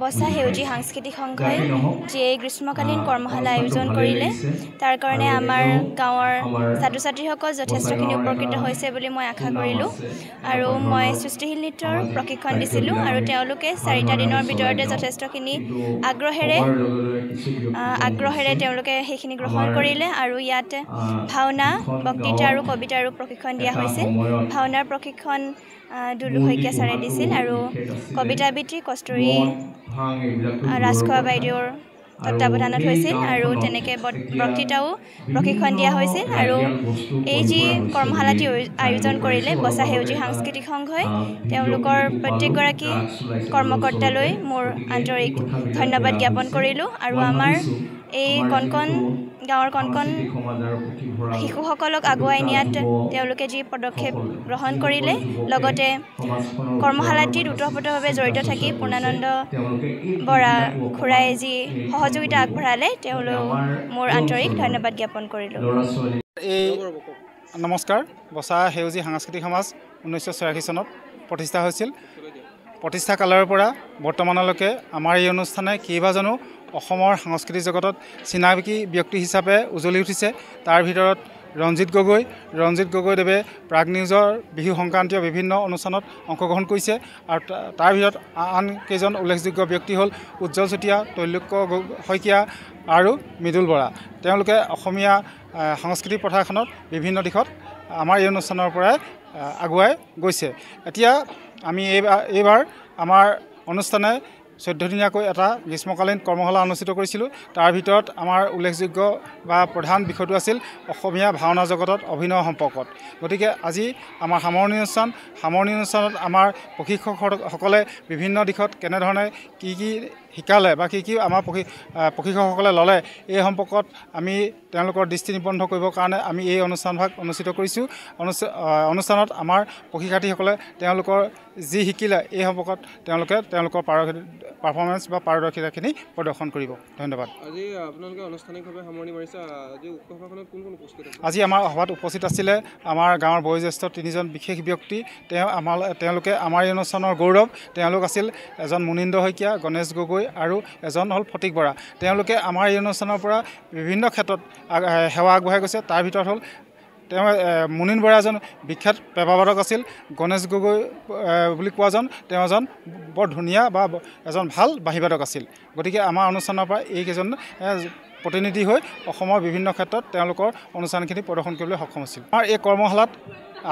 বসা সেউজী সাংস্কৃতিক সংঘই যে গ্ৰীষ্মকালীন কৰ্মশালা আয়োজন কৰিলে তাৰ কাৰণে আমাৰ গাঁৱৰ ছাত্ৰ ছাত্ৰীসকল যথেষ্টখিনি উপকৃত হৈছে বুলি মই আশা কৰিলোঁ আৰু মই সৃষ্টিশীল নৃত্যৰ প্ৰশিক্ষণ দিছিলোঁ আৰু তেওঁলোকে 4টা দিনৰ ভিতৰতে যথেষ্টখিনি আগ্ৰহেৰে তেওঁলোকে সেইখিনি গ্ৰহণ কৰিলে আৰু ইয়াত ভাওনা বক্তৃতা আৰু কবিতাৰো প্ৰশিক্ষণ দিয়া হৈছিল ভাওনাৰ প্ৰশিক্ষণ দুলু শইকীয়া ছাৰে দিছিল আৰু কবিতা আবৃত্তি কস্তুৰী ৰাজখোৱা বাইদেউৰ তত্ত্বাৱধানত হৈছিল আৰু তেনেকৈ বক্তৃতাও প্ৰশিক্ষণ দিয়া হৈছিল আৰু এই যি কৰ্মশালাটি আয়োজন কৰিলে বসা সেউজী সাংস্কৃতিক সংঘই তেওঁলোকৰ প্ৰত্যেকগৰাকী কৰ্মকৰ্তালৈ মোৰ আন্তৰিক ধন্যবাদ জ্ঞাপন কৰিলোঁ আৰু আমাৰ এই গাঁৱৰ কণ শিশুসকলক আগুৱাই নিয়াত তেওঁলোকে যি পদক্ষেপ গ্ৰহণ কৰিলে লগতে কৰ্মশালাটিত ওতঃপ্ৰোতভাৱে জড়িত থাকি পূৰ্ণানন্দ বৰা খুৰাই যি সহযোগিতা আগবঢ়ালে তেওঁলোক মোৰ আন্তৰিক ধন্যবাদ জ্ঞাপন কৰিলোঁ। নমস্কাৰ। বসা সেউজী সাংস্কৃতিক সমাজ 1986 চনত প্ৰতিষ্ঠা হৈছিল। প্ৰতিষ্ঠা কালৰ পৰা বৰ্তমানলৈকে আমাৰ এই অনুষ্ঠানে কেইবাজনো অসমৰ সাংস্কৃতিক জগতত চিনাকি ব্যক্তি হিচাপে উজ্বলি উঠিছে। তাৰ ভিতৰত ৰঞ্জিত গগৈদেৱে প্ৰাগ নিউজৰ বিহু সংক্ৰান্তীয় বিভিন্ন অনুষ্ঠানত অংশগ্ৰহণ কৰিছে আৰু তাৰ ভিতৰত আন কেইজন উল্লেখযোগ্য ব্যক্তি হ'ল উজ্জ্বল চুতীয়া, তৈলক্য শইকীয়া আৰু মৃদুল বৰা। তেওঁলোকে অসমীয়া সাংস্কৃতিক প্ৰথাখনত বিভিন্ন দিশত আমাৰ এই অনুষ্ঠানৰ পৰাই আগুৱাই গৈছে। এতিয়া আমি এইবাৰ আমাৰ অনুষ্ঠানে 14 দিনীয়াকৈ এটা গ্ৰীষ্মকালীন কৰ্মশালা অনুষ্ঠিত কৰিছিলোঁ। তাৰ ভিতৰত আমাৰ উল্লেখযোগ্য বা প্ৰধান বিষয়টো আছিল অসমীয়া ভাওনা জগতত অভিনয় সম্পৰ্কত। গতিকে আজি আমাৰ সামৰণি অনুষ্ঠানত আমাৰ প্ৰশিক্ষকসকলে বিভিন্ন দিশত কেনেধৰণে কি শিকালে বা কি আমাৰ প্ৰশিক্ষকসকলে ল'লে এই সম্পৰ্কত আমি তেওঁলোকৰ দৃষ্টি নিবদ্ধ কৰিবৰ কাৰণে আমি এই অনুষ্ঠানভাগ অনুষ্ঠিত কৰিছোঁ। অনুষ্ঠানত আমাৰ প্ৰশিক্ষাৰ্থীসকলে তেওঁলোকৰ যি শিকিলে এই সম্পৰ্কত তেওঁলোকে তেওঁলোকৰ পাৰফৰ্মেঞ্চ বা পাৰদৰ্শিতাখিনি প্ৰদৰ্শন কৰিব। ধন্যবাদ। আজি আপোনালোকে আনুষ্ঠানিকভাৱে সামৰণি মাৰিছে। আজি উক্ত সভাখনত কোন উপস্থিত আছে? আজি আমাৰ সভাত উপস্থিত আছিলে আমাৰ গাঁৱৰ বয়োজ্যেষ্ঠ 3জন বিশেষ ব্যক্তি। তেওঁলোকে আমাৰ এই অনুষ্ঠানৰ গৌৰৱ। তেওঁলোক আছিল এজন মুনীন্দ্ৰ শইকীয়া, গণেশ গগৈ আৰু এজন হ'ল ফটিক বৰা। তেওঁলোকে আমাৰ এই অনুষ্ঠানৰ পৰা বিভিন্ন ক্ষেত্ৰত সেৱা আগবঢ়াই গৈছে। তাৰ ভিতৰত হ'ল মুনীন বৰা এজন বিখ্যাত পেঁপাবাদক আছিল। গণেশ গগৈ বুলি কোৱাজন তেওঁ এজন বৰ ধুনীয়া বা এজন ভাল বাঁহীবাদক আছিল। গতিকে আমাৰ অনুষ্ঠানৰ পৰা এইকেইজন প্ৰতিনিধি হৈ অসমৰ বিভিন্ন ক্ষেত্ৰত তেওঁলোকৰ অনুষ্ঠানখিনি প্ৰদৰ্শন কৰিবলৈ সক্ষম হৈছিল। আমাৰ এই কৰ্মশালাত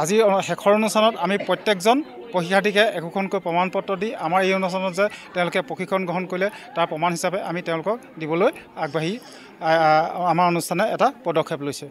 আজি শেষৰ অনুষ্ঠানত আমি প্ৰত্যেকজন প্ৰশিক্ষাৰ্থীকে একোখনকৈ প্ৰমাণপত্ৰ দি আমাৰ এই অনুষ্ঠানত যে তেওঁলোকে প্ৰশিক্ষণ গ্ৰহণ কৰিলে তাৰ প্ৰমাণ হিচাপে আমি তেওঁলোকক দিবলৈ আগবাঢ়ি আমাৰ অনুষ্ঠানে এটা পদক্ষেপ লৈছে।